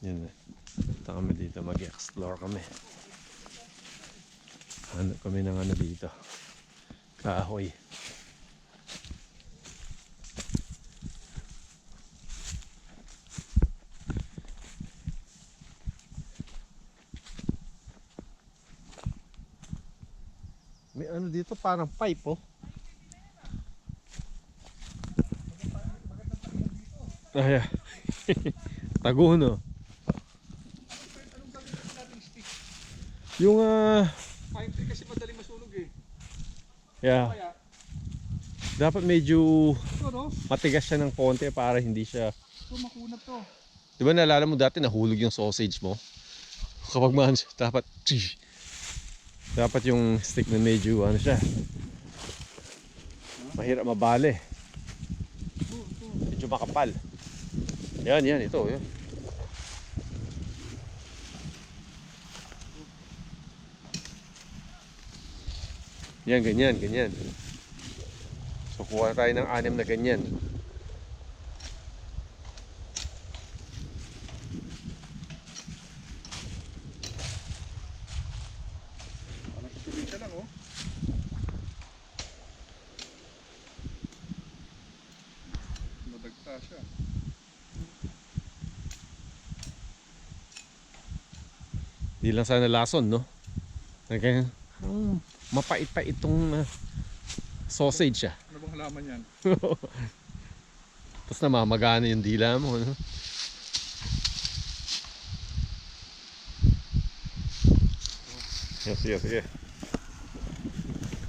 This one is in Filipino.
Yun na. Punta kami dito, mag-explore kami. Hanap kami ng ano dito. Kahoy. May ano dito, parang pipe oh. Ay, tago no. Yung Pine tree kasi madaling masunog eh. yeah. Kaya, Dapat medyo ito no? matigas siya ng konti para hindi siya. Ito makunat to. Di ba naalala mo dati nahulog yung sausage mo? Kapag man dapat dapat yung stick na medyo ano siya. Mahirap mabali. Medyo makapal. Yan, ito. Yan. Yan, ganyan. So, kuha tayo ng 6 na ganyan. Parang kutuloy lang oh. Nadagta siya. Di lang sana lason, no? Kaya, mapait-pait itong sausage siya. Ano bang halaman yan? Tapos namamagana yung dila mo, no? Sige.